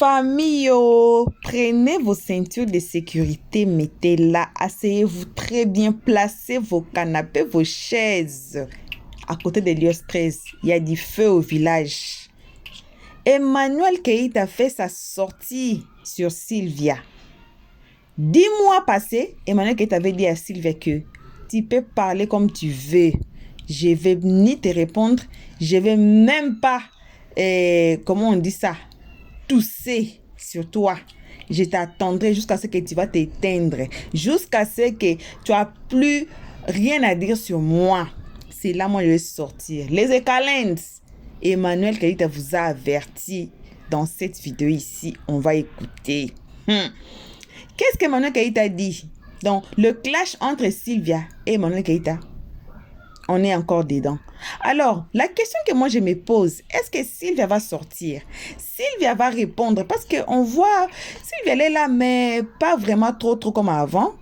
Famille, oh, prenez vos ceintures de sécurité, mettez-la, asseyez-vous très bien, placez vos canapés, vos chaises. À côté de Lios 13, il y a du feu au village. Emmanuel Keïta fait sa sortie sur Sylvia. 10 mois passés, Emmanuel Keïta avait dit à Sylvia que tu peux parler comme tu veux. Je ne vais ni te répondre, je ne vais même pas, comment on dit ça, tousser sur toi. Je t'attendrai jusqu'à ce que tu vas t'éteindre, jusqu'à ce que tu n'as plus rien à dire sur moi. C'est là moi je vais sortir. Les Ekalends, Emmanuel Keïta vous a averti dans cette vidéo ici. On va écouter. Qu'est-ce qu'Emmanuel Keïta dit? Donc, le clash entre Sylvia et Emmanuel Keïta, on est encore dedans. Alors, la question que moi je me pose, est-ce que Sylvia va sortir? Sylvia va répondre parce qu'on voit, Sylvia elle est là, mais pas vraiment trop comme avant.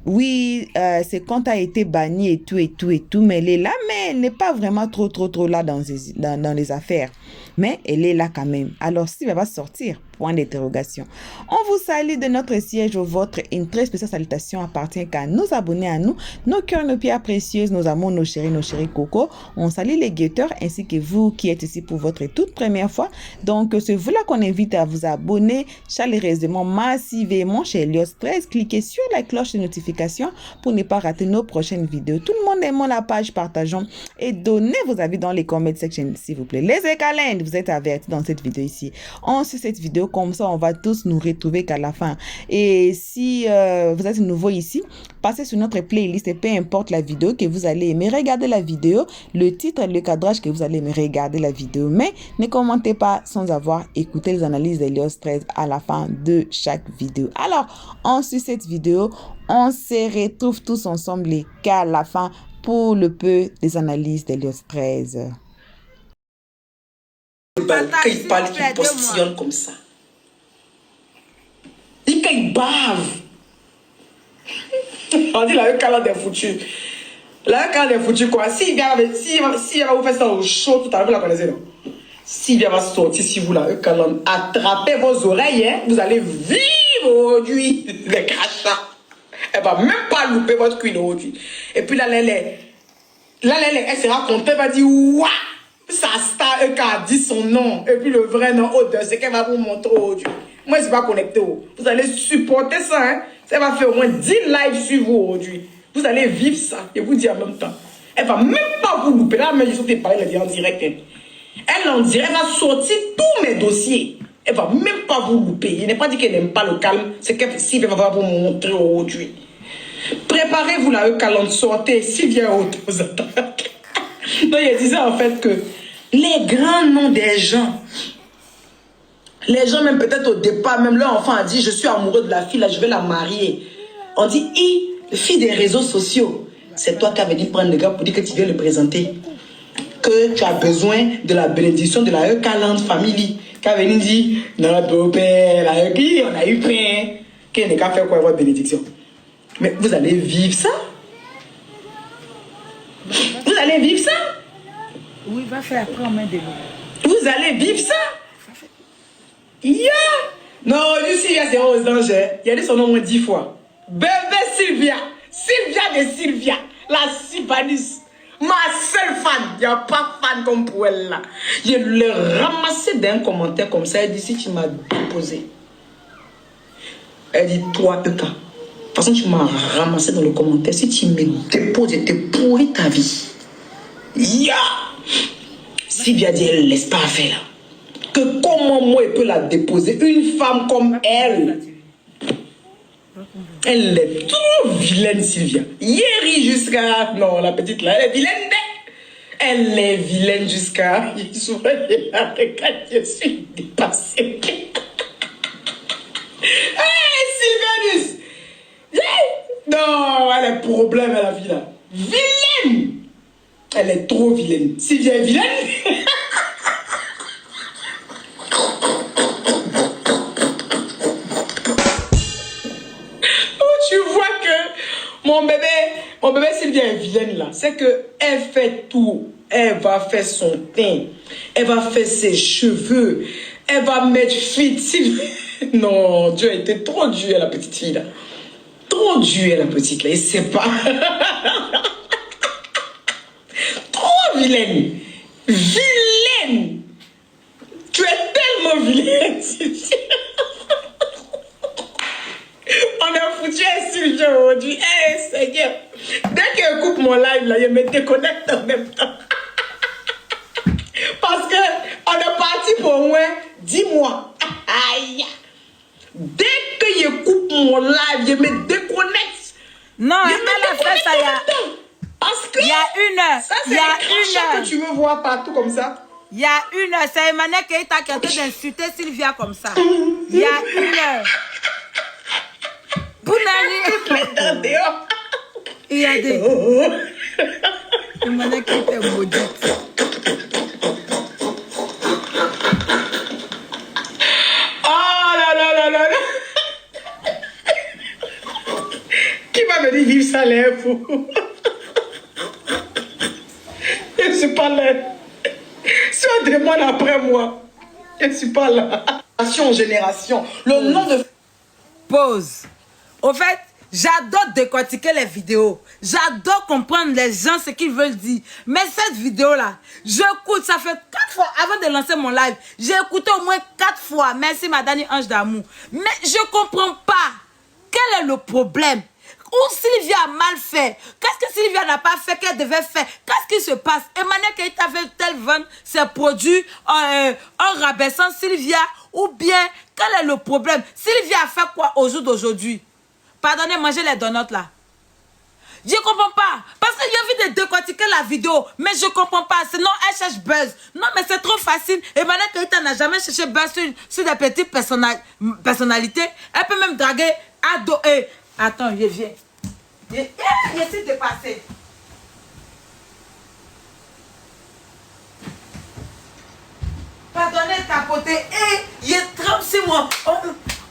Oui, ses comptes a été banni et tout, mais elle est là, mais elle n'est pas vraiment trop là dans les affaires. Mais elle est là quand même. Alors, Sylvia va sortir, point d'interrogation. On vous salue de notre siège au vôtre. Une très spéciale salutation appartient qu'à nos abonnés à nous, nos cœurs, nos pierres précieuses, nos amours, nos chéris coco. On salue les guetteurs ainsi que vous qui êtes ici pour votre toute première fois. Donc, c'est vous là qu'on invite à vous abonner chaleureusement, massivement chez Lios 13. Cliquez sur la cloche de notification pour ne pas rater nos prochaines vidéos. Tout le monde aimons la page, partageons et donnez vos avis dans les comment section, s'il vous plaît. Les Ekalends, vous êtes avertis dans cette vidéo ici. On suit cette vidéo comme ça, on va tous nous retrouver qu'à la fin. Et si vous êtes nouveau ici, passez sur notre playlist et peu importe la vidéo que vous allez aimer, regardez la vidéo, le titre et le cadrage que vous allez aimer, regardez la vidéo. Mais ne commentez pas sans avoir écouté les analyses de Lios 13 à la fin de chaque vidéo. Alors, on suit cette vidéo, on se retrouve tous ensemble qu'à la fin pour le peu des analyses de Lios 13. Quand il parle, il postillonne comme ça. Quand il bave. On dit la calade est foutue. La calade est foutue quoi. Si il va vous faire ça au chaud, tout à l'heure, vous la connaissez non? S'il va sortir, si vous la calade, attrapez vos oreilles, hein, vous allez vivre aujourd'hui les crachats. Elle va même pas louper votre cuir aujourd'hui. Et puis là, elle sera contente, elle va dire waouh. Sa star a dit son nom et puis le vrai nom odeur, c'est qu'elle va vous montrer aujourd'hui. Moi, je ne suis pas connecté. Vous allez supporter ça. Hein? Ça va faire au moins 10 lives sur vous aujourd'hui. Vous allez vivre ça et vous dire en même temps. Elle ne va même pas vous louper. Là, mais je suis parlé en direct. Hein. Elle en direct, elle va sortir tous mes dossiers. Elle ne va même pas vous louper. Il n'est pas dit qu'elle n'aime pas le calme. C'est qu'elle va vous montrer aujourd'hui. Préparez-vous là, le calme, sortez. S'il vient autre, vous attendez. Donc, il disait en fait que les grands noms des gens, les gens même peut-être au départ, même leur enfant a dit, je suis amoureux de la fille, là, je vais la marier. On dit, fille des réseaux sociaux. C'est toi qui avais dit prendre le gars pour dire que tu viens le présenter. Que tu as besoin de la bénédiction de la Ekalend Family. Qui avait dit, notre père, la on a eu pain. Qui n'est qu'à faire quoi votre bénédiction. Mais vous allez vivre ça. Vous allez vivre ça? Oui, va faire après, on met de l'eau. Vous allez vivre ça? Yeah! Non, lui, Sylvia, c'est rose danger. Il a dit son nom au moins 10 fois. Bébé Sylvia. Sylvia de Sylvia. La Sylvanus. Ma seule fan. Il n'y a pas fan comme pour elle là. Je l'ai ramassé d'un commentaire comme ça. Elle dit, si tu m'as déposé. Elle dit, toi, Eka. De toute façon, tu m'as ramassé dans le commentaire. Si tu me déposes, je te pourris ta vie. Ya! Sylvia dit, elle ne laisse pas faire là. Que comment moi, je peux la déposer? Une femme comme elle. Elle est trop vilaine, Sylvia. Hier jusqu'à... Non, la petite là, elle est vilaine. Elle est vilaine jusqu'à... Je suis dépassée. Hey, Sylvanus! Non, elle a un problème, la vie là. Vilaine! Elle est trop vilaine. Sylvia est vilaine? Oh, tu vois que mon bébé Sylvia est vilaine là. C'est que elle fait tout. Elle va faire son teint. Elle va faire ses cheveux. Elle va mettre fit. Non, Dieu a été trop dur, la petite fille, là. Trop dur, la petite, là. Il sait pas. Trop vilaine. Vilaine. Tu es tellement vilaine, Sylvia. On a foutu un Sylvia aujourd'hui. Eh, Seigneur. Dès qu'elle coupe mon live, là, elle me déconnecte en même temps. Parce que on est parti pour au moins 10 mois. Aïe. Dès que je coupe mon live, je me déconnecte. Non, elle a fait ça il y a... Parce que il y a une heure. ça, c'est Il y a un crachat une que tu veux voir partout comme ça. Il y a une heure. C'est Emmanuel qui est en train d'insulter Sylvia comme ça. Il y a une heure. Les dents dehors. Il y a des... Emmanuel qui était maudite. Oh là là là là là. Qui va me dire vivre ça l'air fou? Je ne suis pas là. Si on demande après moi, je ne suis pas là. Génération en génération. Le nom de... Pause. Au fait, j'adore décortiquer les vidéos. J'adore comprendre les gens ce qu'ils veulent dire. Mais cette vidéo-là, j'écoute, ça fait 4 fois avant de lancer mon live. J'ai écouté au moins 4 fois. Merci ma dernière ange d'amour. Mais je ne comprends pas. Quel est le problème? Où Sylvia a mal fait? Qu'est-ce que Sylvia n'a pas fait qu'elle devait faire? Qu'est-ce qui se passe? Emmanuel Keita veut-elle vendre ses produits en rabaissant Sylvia? Ou bien, quel est le problème? Sylvia a fait quoi au jour d'aujourd'hui? Pardonnez, manger les donuts là. Je ne comprends pas. Parce que j'ai envie de décortiquer la vidéo. Mais je ne comprends pas. Sinon, elle cherche buzz. Non, mais c'est trop facile. Emmanuel Keita n'a jamais cherché buzz sur des petites personnalités. Elle peut même draguer Ado. Attends, je viens. Je suis dépassée. Pardonnez, tapoter. Je trempe sur moi.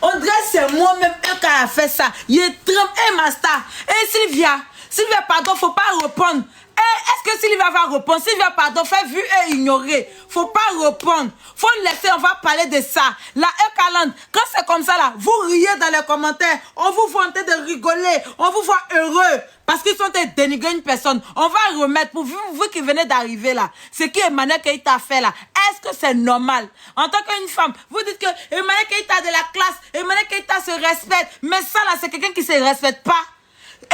On dirait que c'est moi-même qui a fait ça. Je trempe. Master. Sylvia. Sylvia, pardon, faut pas répondre. Est-ce que Sylvia va répondre? Sylvia, pardon, fait vu et ignorer. Faut pas répondre. Faut le laisser, on va parler de ça. La E-Calende, quand c'est comme ça là, vous riez dans les commentaires. On vous voit en train de rigoler. On vous voit heureux. Parce qu'ils sont en train de dénigrer une personne. On va remettre, pour vous qui venez d'arriver là, ce qui Emmanuel Keita fait là. Est-ce que c'est normal? En tant qu'une femme, vous dites que Emmanuel Keita a de la classe, Emmanuel Keita se respecte. Mais ça là, c'est quelqu'un qui se respecte pas.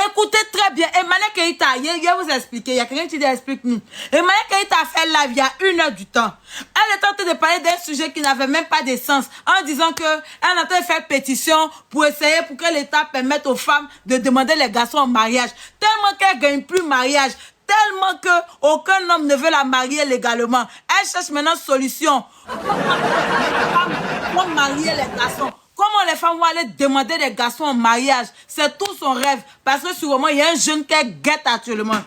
Écoutez très bien, Emmanuel Keita, je vais vous expliquer, il y a quelqu'un qui dit explique-nous. Emmanuel Keita a fait live il y a 1 heure du temps. Elle est en train de parler d'un sujet qui n'avait même pas de sens, en disant qu'elle est en train de faire pétition pour essayer, pour que l'État permette aux femmes de demander les garçons en mariage. Tellement qu'elle ne gagne plus mariage, tellement qu'aucun homme ne veut la marier légalement. Elle cherche maintenant solution pour marier les garçons. Comment les femmes vont aller demander des garçons en mariage? C'est tout son rêve. Parce que sûrement, il y a un jeune qui guette actuellement.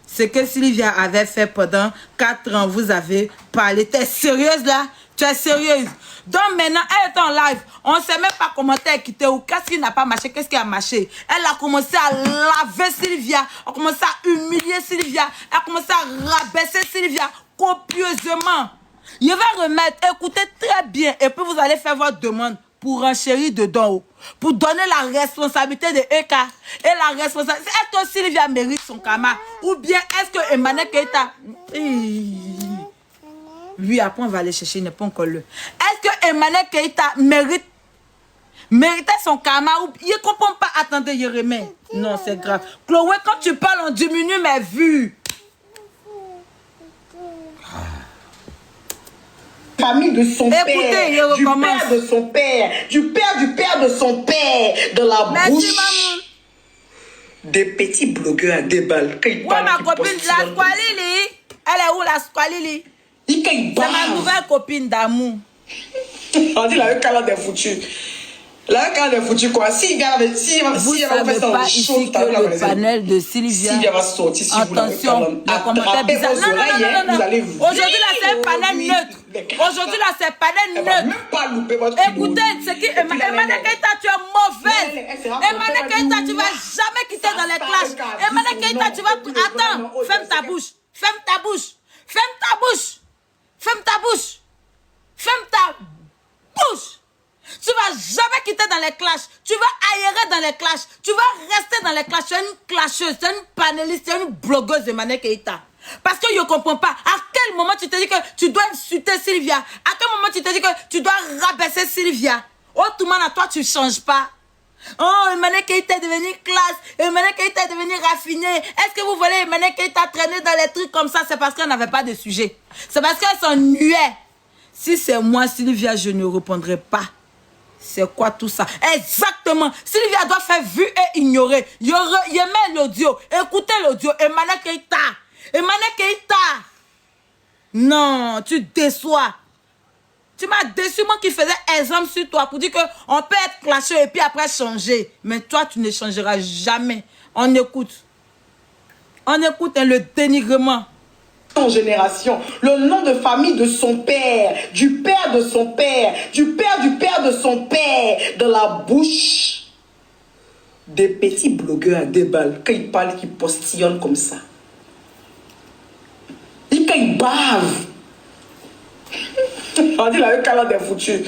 Ce que Sylvia avait fait pendant 4 ans, vous avez parlé. Tu es sérieuse là? Tu es sérieuse? Donc maintenant, elle est en live. On ne sait même pas comment elle quitté ou qu'est-ce qui n'a pas marché, qu'est-ce qui a marché. Elle a commencé à laver Sylvia. Elle a commencé à humilier Sylvia. Elle a commencé à rabaisser Sylvia copieusement. Je vais remettre, écoutez très bien. Et puis vous allez faire votre demande pour renchérir dedans, pour donner la responsabilité de EK et la responsabilité. Est-ce que Sylvia mérite son karma? Ou bien est-ce que Emmanuel Keita... Lui, après, on va aller chercher, il n'est pas encore là. Est-ce que Emmanuel Keita méritait son karma? Ou... Je ne comprends pas. Attendez, je remets. Non, c'est grave. Chloé, quand tu parles, on diminue mes vues. Famille de son père, du père de son père, du père de son père, de la bouche des petits blogueurs à des balles. Ouais, ma copine, la Squalili. Elle est où la Squalili? C'est ma nouvelle copine d'amour. On dit la E-Calende est foutue. La E-Calende est foutue quoi? Si il vient avec... Vous ne savez pas ici que le panel de Sylvia... Sylvia va sortir, si vous attention, les commentaires bizarres. Non. Aujourd'hui, là, c'est un panel neutre. Aujourd'hui, là, c'est un panel neutre. Écoutez, c'est qui... Emmanuel Keita, tu es mauvaise. Emmanuel Keita, tu ne vas jamais quitter dans les clashs. Emmanuel Keita, tu vas... Attends, ferme ta bouche. Ferme ta bouche. Ferme ta bouche. Ferme ta bouche. Ferme ta dans les clashs. Tu vas aérer dans les clashs. Tu vas rester dans les clashs. Tu es une clasheuse, tu es une panéliste, tu es une blogueuse de Mané Keïta. Parce que je ne comprends pas. À quel moment tu te dis que tu dois insulter Sylvia? À quel moment tu te dis que tu dois rabaisser Sylvia? Autrement, à toi, tu ne changes pas. Oh, Mané Keïta est devenu classe. Mané Keïta est devenu raffiné. Est-ce que vous voulez Mané Keïta traîner dans les trucs comme ça? C'est parce qu'elle n'avait pas de sujet. C'est parce qu'elle s'ennuyait. Si c'est moi, Sylvia, je ne répondrai pas. C'est quoi tout ça? Exactement. Sylvia doit faire vu et ignorer. Il met l'audio. Écoutez l'audio. Et Mané Keïta. Et Mané Keïta. Non, tu déçois. Tu m'as déçu, moi qui faisais exemple sur toi pour dire qu'on peut être clashé et puis après changer. Mais toi, tu ne changeras jamais. On écoute. On écoute le dénigrement. En génération, le nom de famille de son père, du père de son père, du père de son père, dans la bouche des petits blogueurs à deux balles. Quand ils parlent, qu'ils postillonnent comme ça. Et quand ils bavent. On dit la calade est foutue.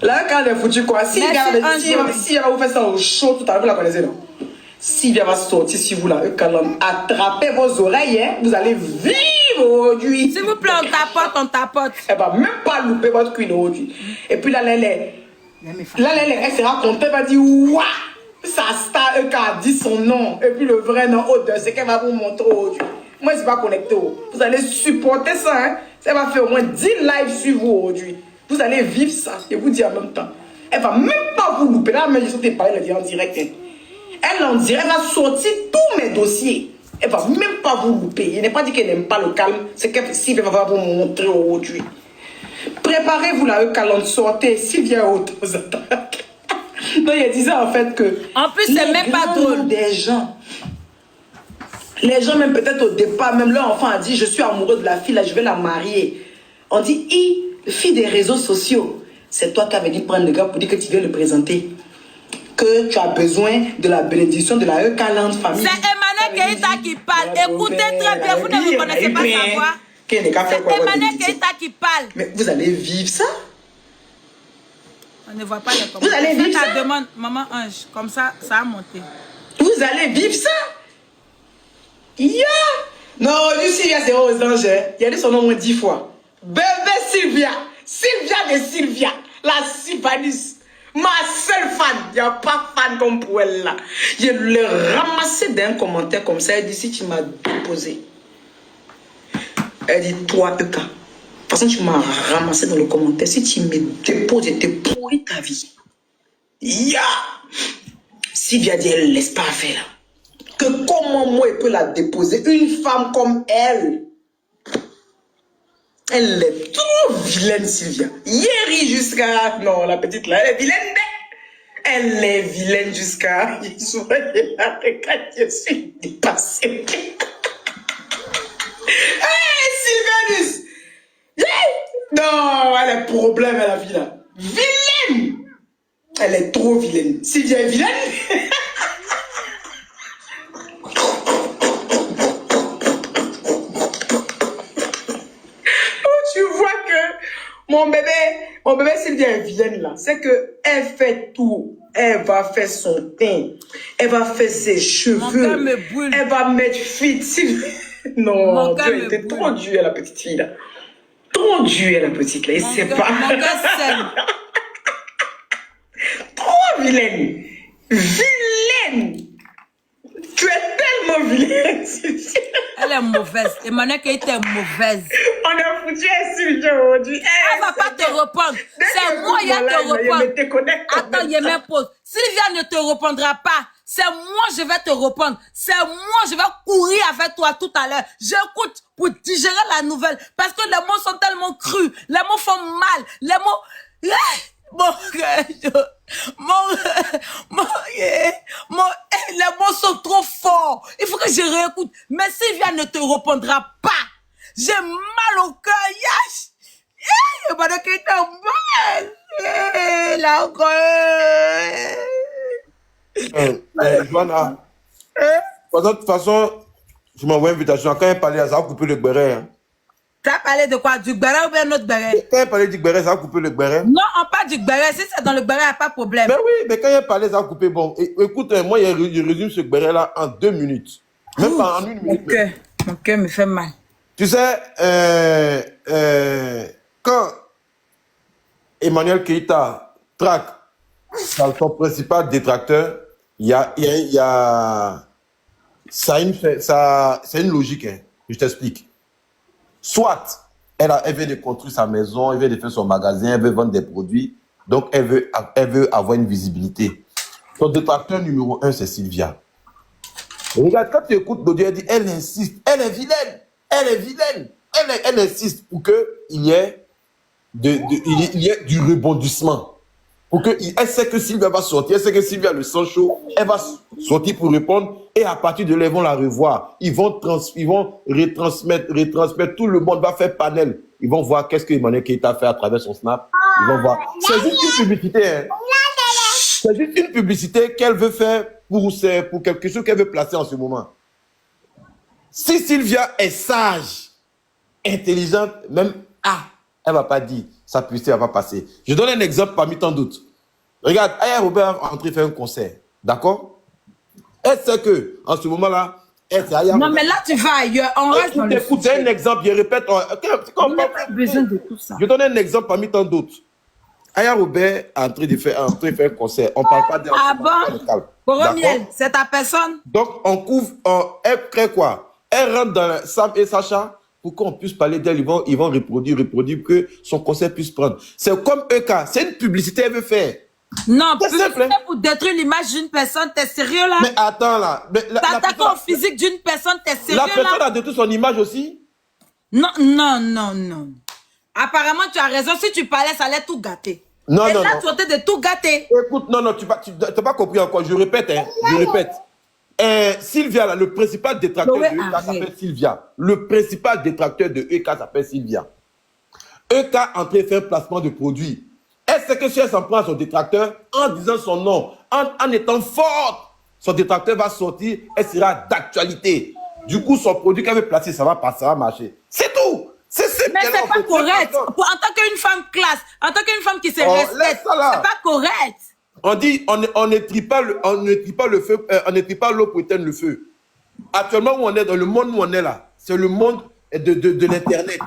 La calade est foutue quoi. Si elle va vous faire ça au chaud tout à l'heure, vous la connaissez non? Si elle va sortir si vous la attrapez vos oreilles, hein, vous allez vivre aujourd'hui. S'il vous plaît, on tapote. Elle va même pas louper votre cuine aujourd'hui. Et puis là, elle sera contente, elle va dire waouh, sa star a dit son nom. Et puis le vrai nom, c'est qu'elle va vous montrer aujourd'hui. Moi, je ne suis pas connecté. Vous allez supporter ça. Hein? Ça va faire au moins 10 lives sur vous aujourd'hui. Vous allez vivre ça. Et vous dire en même temps. Elle ne va même pas vous louper. Là, mais je suis parlé en direct. Hein. Elle va sortir tous mes dossiers. Elle ne va même pas vous louper. Je n'ai pas dit qu'elle n'aime pas le calme. C'est qu'elle va vous montrer aujourd'hui. Préparez-vous là, le calme. Sortez. S'il vient aux attaques. Donc, il disait en fait que. En plus, c'est même pas drôle. Des gens. Les gens, même peut-être au départ, même leur enfant a dit, je suis amoureux de la fille, là, je vais la marier. On dit, fille des réseaux sociaux. C'est toi qui avais dit prendre le gars pour dire que tu viens le présenter. Que tu as besoin de la bénédiction de la Eucalante famille. C'est Emmanuel Keïta qui parle. Écoutez très bien, vous ne me connaissez pas sa voix. C'est Emmanuel Keïta qui parle. Mais vous allez vivre ça? On ne voit pas les commentaires. Vous allez vivre ça? Ta demande, maman Ange, comme ça, ça a monté. Vous allez vivre ça? Yeah! Non, lui, Sylvia, c'est aux anges. Il a dit son nom au moins 10 fois. Bébé Sylvia. Sylvia de Sylvia. La Sylvanus. Ma seule fan. Il n'y a pas fan comme pour elle là. Je l'ai ramassé d'un commentaire comme ça. Elle dit si tu m'as déposé. Elle dit toi, Eka. De toute façon, tu m'as ramassé dans le commentaire. Si tu me déposes, je te pourris ta vie. Yeah! Sylvia dit elle ne laisse pas faire là. Que comment moi je peux la déposer? Une femme comme elle. Elle est trop vilaine, Sylvia. Hier jusqu'à... Non, la petite là, elle est vilaine. Elle est vilaine jusqu'à... Je suis dépassée. Hey, Sylvanus! Non, elle a problème, elle a vie là. Vilaine! Elle est trop vilaine. Sylvia est vilaine? Mon bébé Sylvia est vilaine là. C'est que elle fait tout. Elle va faire son teint. Elle va faire ses cheveux. Elle va mettre fit. Non, tu as été trop dur la petite fille là. Trop dur la petite là. Il sait pas. Trop vilaine. Vilaine. Tu es tellement vilaine. Elle est mauvaise. Emmanuel Keïta est mauvaise. On a foutu un sujet aujourd'hui. Elle va pas te répondre. C'est moi qui vais te répondre. Attends, il m'impose. Sylvia ne te répondra pas. C'est moi je vais te répondre. C'est moi je vais courir avec toi tout à l'heure. J'écoute pour digérer la nouvelle. Parce que les mots sont tellement crus. Les mots font mal. Les mots... les mots sont trop forts. Il faut que je réécoute. Mais Sylvia ne te répondra pas. J'ai mal au cœur. Il va de quitter mal. Là encore. Joanna, de toute façon, je m'envoie une invitation. Quand elle parlait, ça va couper le béret. Hein. Tu as parlé de quoi? Du béret ou bien notre béret? Quand il parlait du béret, ça a coupé le béret. Non, on parle du béret. Si c'est dans le béret, il n'y a pas de problème. Mais oui, mais quand il parlait, ça a coupé. Bon, écoute, moi, je résume ce béret-là en 2 minutes. Même pas en 1 minute. Mon cœur me fait mal. Tu sais, quand Emmanuel Keïta traque son principal détracteur, c'est une logique. Hein. Je t'explique. Soit elle veut de construire sa maison, elle veut de faire son magasin, elle veut vendre des produits, donc elle veut avoir une visibilité. Son détracteur numéro 1, c'est Sylvia. Et regarde, quand tu écoutes l'audio, elle dit, elle insiste, elle est vilaine, elle insiste pour qu'il y ait du rebondissement. Elle sait que Sylvia va sortir, elle sait que Sylvia a le sang chaud, elle va sortir pour répondre, et à partir de là, ils vont la revoir. Ils vont retransmettre, tout le monde va faire panel. Ils vont voir qu'est-ce que Emmanuel Keïta fait à travers son snap. Ils vont voir. C'est juste une publicité. Hein. C'est juste une publicité qu'elle veut faire pour quelque chose qu'elle veut placer en ce moment. Si Sylvia est sage, intelligente, même elle ne va pas dire, sa publicité ne va pas passer. Je donne un exemple parmi tant d'autres. Regarde, Aya Robert est entré faire un concert. D'accord? Elle sait qu'en ce moment-là, non, mais là, tu vas ailleurs. On reste dans le écoute, c'est un exemple, je répète. On n'a pas besoin de tout ça. Je donne un exemple parmi tant d'autres. Aya Robert est en train de faire un concert. On ne parle pas d'elle. Ah bon? Coromiel, c'est ta personne? Donc, on couvre, elle crée quoi? Elle rentre dans Sam et Sacha pour qu'on puisse parler d'elle. Ils vont reproduire, que son concert puisse prendre. C'est comme EK, c'est une publicité qu'elle veut faire. Non, publicité pour détruire l'image d'une personne, t'es sérieux là? Mais attends là. T'attaques au physique d'une personne, t'es sérieux là? La personne a détruit son image aussi? Non. Apparemment, tu as raison. Si tu parlais, ça allait tout gâter. Non. Tu es tenté de tout gâter. Écoute, non, tu n'as pas compris encore. Je répète. Sylvia, là, le principal détracteur de EK s'appelle Sylvia. Le principal détracteur de EK s'appelle Sylvia. EK en train de faire un placement de produit. Elle sait que si elle s'en prend à son détracteur, en disant son nom, en étant forte, son détracteur va sortir, elle sera d'actualité. Du coup, son produit qu'elle veut placer, ça va passer, ça va marcher. C'est tout. Mais c'est pas correct. En tant qu'une femme classe, en tant qu'une femme qui se respecte, c'est pas correct. On dit, on n'étrit pas le feu, on n'étrit pas l'eau pour éteindre le feu. Actuellement, où on est, dans le monde où on est là, c'est le monde de l'Internet.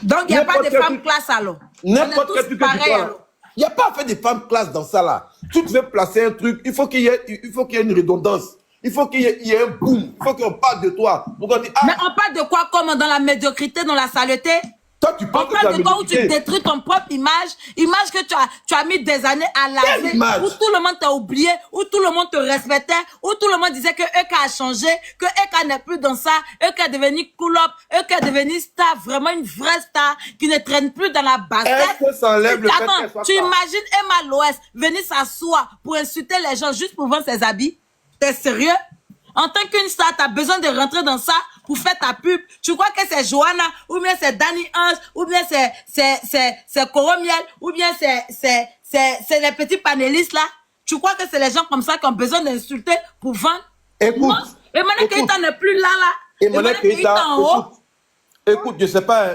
Donc, il n'y a pas de femmes classe alors. N'importe quel truc que tu vois. Il n'y a pas à faire des femmes classe dans ça là. Tu veux placer un truc, il faut qu'il y ait une redondance. Il faut qu'il y ait un boom. Il faut qu'on parle de toi. Mais on parle de quoi comme dans la médiocrité, dans la saleté? Toi, tu parles on parle de toi où tu détruis ton propre image que tu as mis des années à laver, où tout le monde t'a oublié, où tout le monde te respectait, où tout le monde disait que EK a changé, que EK n'est plus dans ça, EK est devenu cool-up, EK est devenu star, vraiment une vraie star, qui ne traîne plus dans la bassette. Tu imagines Emma Loès venir s'asseoir pour insulter les gens juste pour vendre ses habits? T'es sérieux? En tant qu'une star, t'as besoin de rentrer dans ça pour faire ta pub. Tu crois que c'est Johanna, ou bien c'est Danny Hans, ou bien c'est Coromiel, ou bien c'est les petits panélistes là? Tu crois que c'est les gens comme ça qui ont besoin d'insulter pour vendre? Écoute. Emmanuel Keïta n'est plus là. Emmanuel Keïta en haut. Écoute, je sais pas,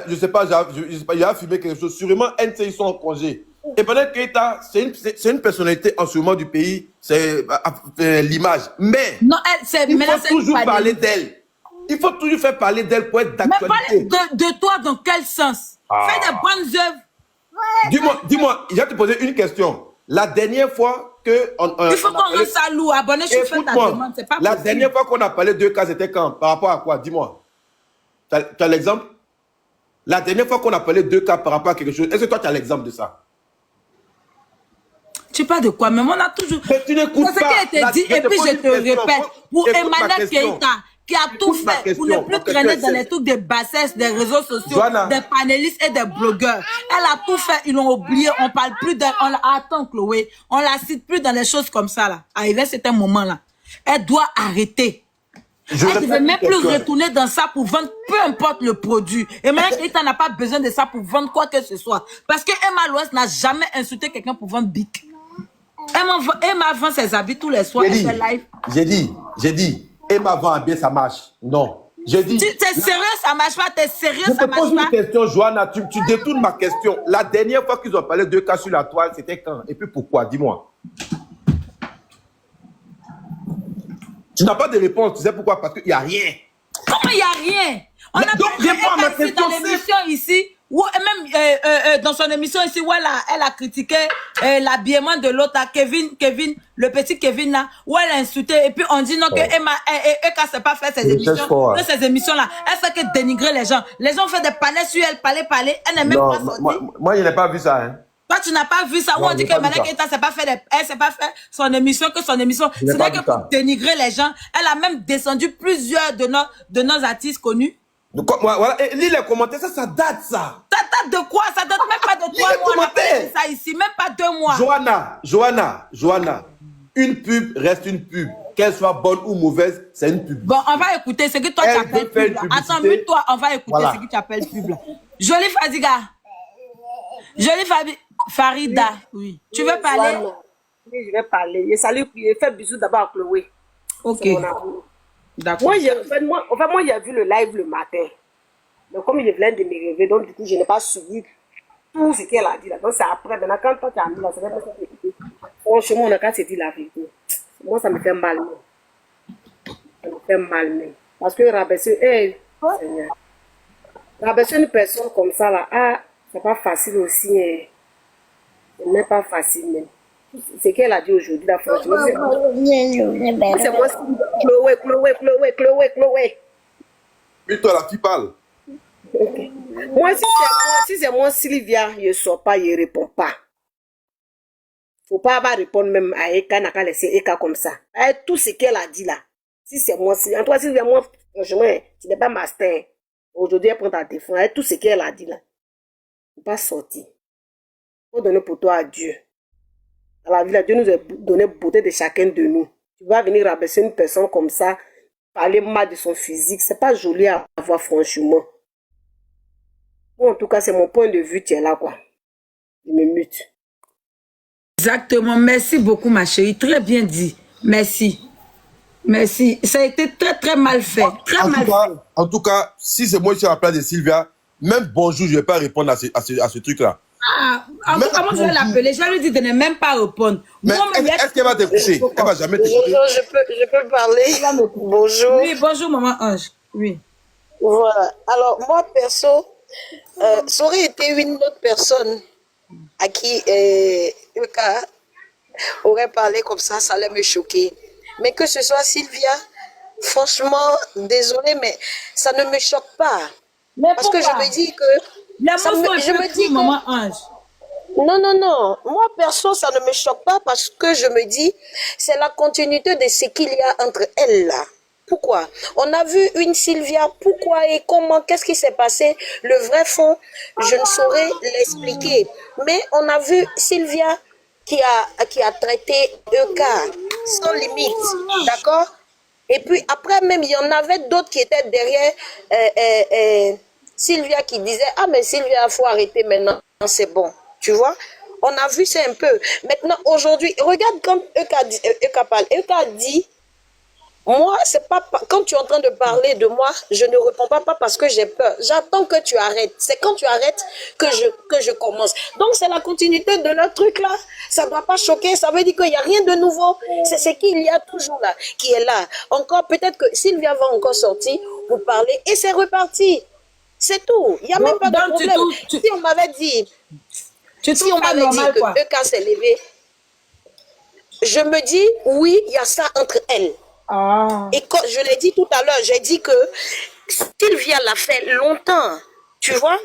il a filmé quelque chose. Sûrement, NC, ils sont en congé. Emmanuel Keïta, c'est une personnalité en ce moment du pays, c'est l'image. Mais non, il faut toujours parler d'elle. Il faut toujours faire parler d'elle pour être d'actualité. Mais parler de toi dans quel sens? Fais des bonnes œuvres. Dis-moi, je vais te poser une question. La dernière fois que... il faut qu'on rende ça lourd. Abonné, je fais ta demande. C'est pas possible. La dernière fois qu'on a parlé de cas, c'était quand? Par rapport à quoi? Dis-moi. Tu as l'exemple? La dernière fois qu'on a parlé de cas par rapport à quelque chose, est-ce que toi, tu as l'exemple de ça? Tu parles de quoi? Mais on a toujours... Mais tu n'écoutes pas. C'est ce qui a été dit. Et puis, je te répète, pour Emmanuel Keïta, qui a tout fait pour ne plus traîner dans les trucs des bassesses, des réseaux sociaux, des panélistes et des blogueurs. Elle a tout fait, ils l'ont oublié, on parle plus d'elle. Attends, Chloé, on la cite plus dans les choses comme ça, là. Arrivé cet moment-là. Elle doit arrêter. Elle ne devait même plus retourner dans ça pour vendre peu importe le produit. Emmanuel Keïta n'a pas besoin de ça pour vendre quoi que ce soit. Parce que Emma Loès n'a jamais insulté quelqu'un pour vendre Bic. Emma vend ses habits tous les soirs. J'ai dit, Emma vend bien, ça marche. Non. J'ai dit... T'es sérieux, ça marche pas. T'es sérieux, Je ça te pose marche une pas. question, Johanna. Tu détournes ma question. La dernière fois qu'ils ont parlé de cas sur la toile, c'était quand? Et puis pourquoi? Dis-moi. Tu n'as pas de réponse. Tu sais pourquoi? Parce qu'il n'y a rien. Comment il n'y a rien? On a Donc, réponds à ma parlé question. dans l'émission ici, ou même dans son émission ici, où elle a critiqué l'habillement de l'autre, Kevin, le petit Kevin là, où elle a insulté, et puis on dit non, que Eka ne sait pas faire ses émissions, que ces émissions-là, elle fait que dénigrer les gens. Les gens font des palais sur elle, palais, elle n'est même pas sortie. Moi, je n'ai pas vu ça. Hein. Toi, tu n'as pas vu ça, où on dit que Malek Keita ne sait pas faire son émission, que son émission, c'est vrai que pour dénigrer les gens, elle a même descendu plusieurs de nos artistes connus. Voilà, et lis les commentaires, ça date ça. Ça date de quoi? Ça date même pas de 3 mois. On a fait ça ici, même pas 2 mois. Johanna, une pub reste une pub. Qu'elle soit bonne ou mauvaise, c'est une pub. Bon, on va écouter ce que toi tu appelles pub. Attends, mute-toi, on va écouter ce que tu appelles pub là. Jolie Fadiga. Jolie Farida. Oui. Tu veux parler? Oui, je vais parler. Je salue, je fais bisous d'abord à Chloé. Ok. D'accord. Moi, j'ai vu le live le matin. Donc, comme il venait de me réveiller, donc du coup, je n'ai pas suivi tout ce qu'elle a dit là. Donc, c'est après. Maintenant, quand toi, tu as mis là, c'est vrai que ça. Franchement, on a qu'à se dire la vérité. Moi, ça me fait mal. Ça me fait mal, même. Parce que rabaisser, Seigneur. Rabaisser une personne comme ça là, c'est pas facile aussi. Ce n'est pas facile même. Ce qu'elle a dit aujourd'hui, là, franchement, c'est moi, Chloé. Et toi, la fille parle. Okay. Moi, si c'est moi, Sylvia, je ne sors pas, je ne réponds pas. Faut pas avoir répondre même à Eka, n'a qu'à laisser Eka comme ça. Avec tout ce qu'elle a dit là. Si c'est moi, en toi, Sylvia, moi, franchement, tu n'es pas master. Aujourd'hui, elle prend ta défense. Avec tout ce qu'elle a dit là. Faut pas sortir. Faut donner pour toi à Dieu. Dans la vie, là, Dieu nous a donné beauté de chacun de nous. Tu vas venir rabaisser une personne comme ça, parler mal de son physique, c'est pas joli à voir franchement. Bon, en tout cas, c'est mon point de vue, tu es là, quoi. Je me mute. Exactement. Merci beaucoup, ma chérie. Très bien dit. Merci. Merci. Ça a été très, très mal fait. En tout cas, si c'est moi qui suis à la place de Sylvia, même bonjour, je ne vais pas répondre à ce truc-là. Comment je vais l'appeler? Je vais lui dire de ne même pas répondre. Mais est-ce qu'elle va t'écouter? Elle va jamais t'écouter. Je peux parler. Bonjour. Oui, bonjour, maman Ange. Oui. Voilà. Alors, moi, perso, ça aurait été une autre personne à qui Eka aurait parlé comme ça allait me choquer. Mais que ce soit Sylvia, franchement, désolée, mais ça ne me choque pas. Mais parce que je me dis que... je me dis maman Ange. Non. Moi, perso, ça ne me choque pas parce que je me dis, c'est la continuité de ce qu'il y a entre elles là. Pourquoi? On a vu une Sylvia, pourquoi et comment, qu'est-ce qui s'est passé? Le vrai fond, je ne saurais l'expliquer. Mais on a vu Sylvia qui a traité Eka sans limite, d'accord? Et puis après même, il y en avait d'autres qui étaient derrière Sylvia qui disait, ah mais Sylvia, il faut arrêter maintenant, c'est bon, tu vois? On a vu ça un peu. Maintenant, aujourd'hui, regarde quand Eka parle. Eka dit, moi, c'est pas quand tu es en train de parler de moi, je ne réponds pas parce que j'ai peur. J'attends que tu arrêtes. C'est quand tu arrêtes que je commence. Donc, c'est la continuité de notre truc là. Ça ne doit pas choquer. Ça veut dire qu'il n'y a rien de nouveau. C'est ce qu'il y a toujours là, qui est là. Encore, peut-être que Sylvia va encore sortir pour parler et c'est reparti. C'est tout. Il n'y a même pas de problème. Si on m'avait dit, si on m'avait dit que Eka s'est levé, je me dis, oui, il y a ça entre elles. Et quand je l'ai dit tout à l'heure, j'ai dit que Sylvia l'a fait longtemps, tu vois.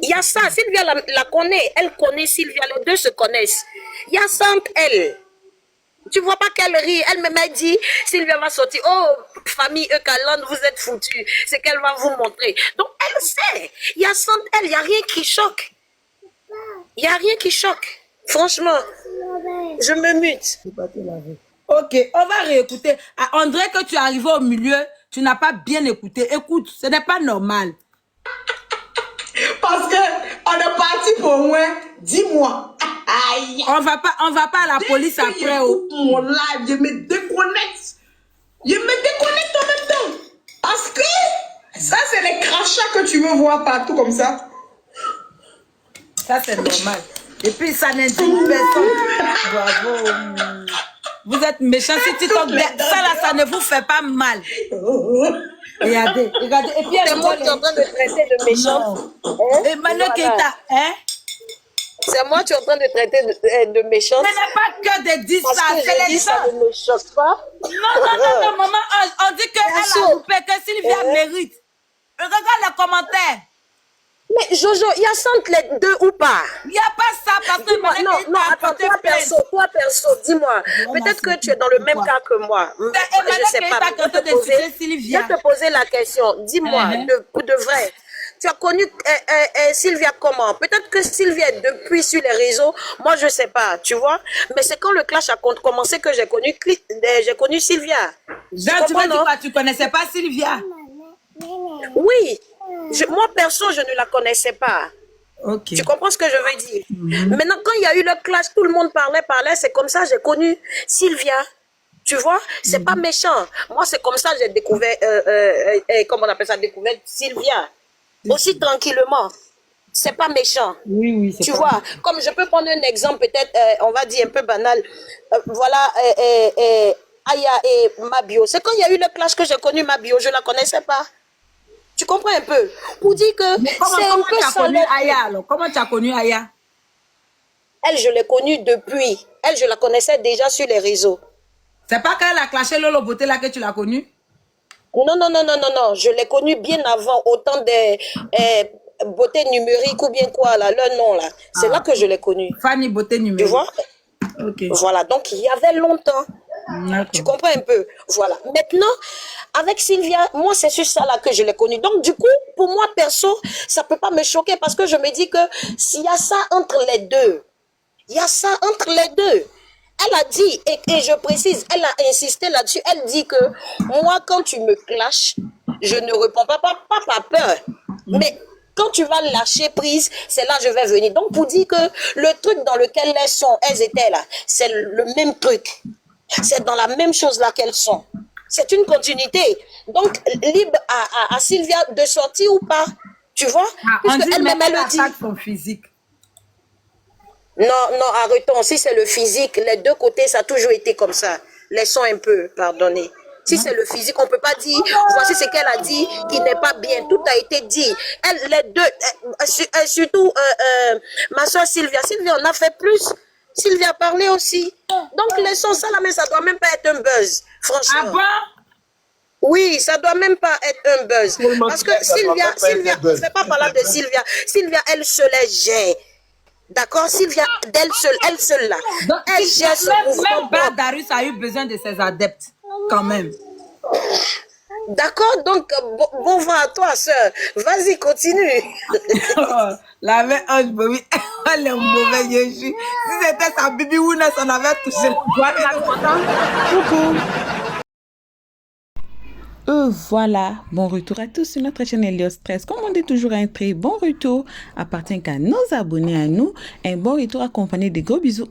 Il y a ça, Sylvia la connaît, elle connaît Sylvia, les deux se connaissent. Il y a ça entre elles. Tu vois pas qu'elle rit, elle m'a dit, Sylvia va sortir, oh, famille Ekaland, vous êtes foutus, c'est qu'elle va vous montrer. Donc elle sait, il y a ça entre elles, il n'y a rien qui choque. Il n'y a rien qui choque, franchement. Je me mute. Ok, on va réécouter. On dirait que tu es arrivé au milieu, tu n'as pas bien écouté. Écoute, ce n'est pas normal. Parce que on est parti pour au moins 10 mois. Aïe. On va pas à la police après. Mon live, je me déconnecte. Je me déconnecte en même temps. Parce Parce que ça, c'est les crachats que tu veux voir partout comme ça. Ça, c'est normal. Et puis, ça n'indigne personne. Bravo. Vous êtes méchants. Si tu tombes ça là, ça ne vous fait pas mal. Regardez, regardez. Et puis, C'est moi qui est en train de traiter de méchante. Hein? Emmanuel Keita, hein? C'est moi qui est en train de traiter de méchante. Ce n'est pas que de dire Parce ça, que c'est je les dis ça gens. ne me choque pas. Non, maman, on dit qu'elle a coupé, que Sylvia mérite. Regarde les commentaires. Mais Jojo, il y a ça entre les deux ou pas? Il n'y a pas ça parce que Dis-moi, Emmanuel non, Keita non, a attends, porté toi perso, dis-moi. Peut-être que tu es dans le même cas que moi. Emmanuel Je sais Keita pas. a tenté de citer Sylvia. Je vais te poser la question. Dis-moi, de vrai. Tu as connu Sylvia comment? Peut-être que Sylvia est depuis sur les réseaux. Moi, je sais pas, tu vois. Mais c'est quand le clash a commencé que j'ai connu Sylvia. Jean, tu m'as dit quoi? Tu connaissais pas Sylvia? Oui. Moi, perso, je ne la connaissais pas. Ok. Tu comprends ce que je veux dire? Maintenant, quand il y a eu le clash, tout le monde parlait. C'est comme ça j'ai connu Sylvia. Tu vois? C'est pas méchant. Moi, c'est comme ça j'ai découvert, comment on appelle ça, découvert Sylvia. Aussi tranquillement. C'est pas méchant. Oui, c'est Tu pas vois? Comme je peux prendre un exemple peut-être, on va dire un peu banal. Voilà, Aya et Mabio. C'est quand il y a eu le clash que j'ai connu Mabio. Je la connaissais pas. Tu comprends un peu? Pour dire que c'est un peu tu as ça. connu Aya alors? Comment tu as connu Aya? Elle, je l'ai connue depuis. Elle, je la connaissais déjà sur les réseaux. C'est pas quand elle a clashé Lolo Beauté là que tu l'as connue? Non. Je l'ai connue bien avant, autant des beautés numériques ou bien quoi, là, leur nom, là. C'est là que je l'ai connue. Fanny Beauté numérique. Tu vois? Ok. Voilà, donc il y avait longtemps. Tu comprends un peu? Voilà. Maintenant, avec Sylvia, moi, c'est sur ça là que je l'ai connue. Donc, du coup, pour moi, perso, ça peut pas me choquer parce que je me dis que s'il y a ça entre les deux, il y a ça entre les deux. Elle a dit, et je précise, elle a insisté là-dessus, elle dit que moi, quand tu me clashes, je ne réponds pas par peur. Mais quand tu vas lâcher prise, c'est là que je vais venir. Donc, pour dire que le truc dans lequel elles étaient là, c'est le même truc. C'est dans la même chose là qu'elles sont. C'est une continuité. Donc, libre à Sylvia de sortir ou pas. Tu vois? On dit elle-même, elle le dit. son physique. Non, arrêtons. Si c'est le physique, les deux côtés, ça a toujours été comme ça. Laissons un peu, pardonnez. Si c'est le physique, on ne peut pas dire, voici ce qu'elle a dit, qui n'est pas bien. Tout a été dit. Elle, les deux, surtout ma soeur Sylvia. Sylvia, on a fait plus. Sylvia a parlé aussi. Donc, laissons ça là, mais ça ne doit même pas être un buzz. Franchement. Ah bon? Oui, ça ne doit même pas être un buzz. Parce que Sylvia, on ne fait pas parler de Sylvia. Sylvia, elle seule, elle gère. D'accord? Sylvia, elle seule là. Donc, Elle gère son mouvement. même Brad Darius a eu besoin de ses adeptes, quand même. D'accord? Donc, bon vent à toi, soeur. Vas-y, continue. La main ange, oui. Elle est mauvaise, je suis. Si c'était sa bibi Wounes, on avait touché le doigt. Coucou. Voilà, bon retour à tous sur notre chaîne Elios Stress. Comme on dit toujours, un très bon retour appartient qu'à nos abonnés, à nous. Un bon retour accompagné de gros bisous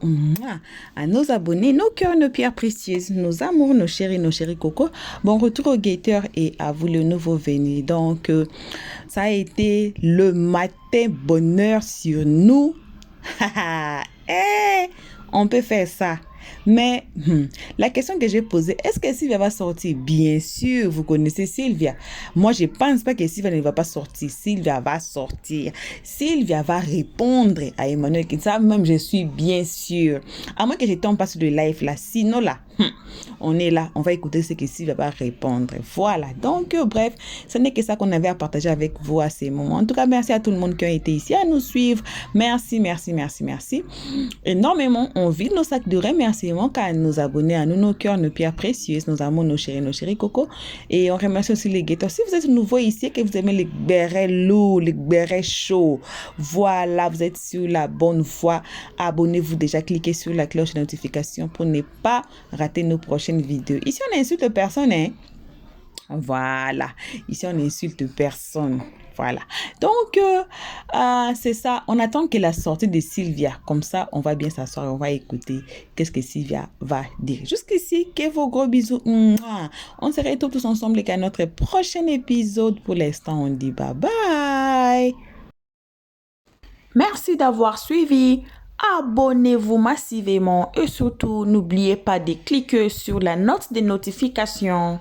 à nos abonnés, nos cœurs, nos pierres précieuses, nos amours, nos chéris coco. Bon retour aux guetteurs et à vous le nouveau venu. Donc, ça a été le matin bonheur sur nous. On peut faire ça. Mais la question que j'ai posée, est-ce que Sylvia va sortir? Bien sûr, vous connaissez Sylvia. Moi, je ne pense pas que Sylvia ne va pas sortir. Sylvia va sortir. Sylvia va répondre à Emmanuel Keita. Même, je suis bien sûre. À moins que je tombe pas sur le live là. Sinon là, on est là. On va écouter ce que Sylvia va répondre. Voilà. Donc, bref, ce n'est que ça qu'on avait à partager avec vous à ces moments. En tout cas, merci à tout le monde qui a été ici à nous suivre. Merci. Énormément. On vide nos sacs de remerciements qu'à nos abonnés, à nous, nos cœurs, nos pierres précieuses, nos amours, nos chéris coco. Et on remercie aussi les guetteurs. Si vous êtes nouveau ici et que vous aimez les bérets lourds, les bérets chauds, voilà, vous êtes sur la bonne voie. Abonnez-vous déjà, cliquez sur la cloche de notification pour ne pas rater nos prochaines vidéos. Ici, on n'insulte personne, hein. Voilà. Ici, on n'insulte personne. Voilà. Donc, c'est ça. On attend que la sortie de Sylvia. Comme ça, on va bien s'asseoir et on va écouter qu'est-ce que Sylvia va dire. Jusqu'ici, que vos gros bisous. Mouah. On se retrouve tous ensemble à notre prochain épisode. Pour l'instant, on dit bye bye. Merci d'avoir suivi. Abonnez-vous massivement et surtout, n'oubliez pas de cliquer sur la note de notification.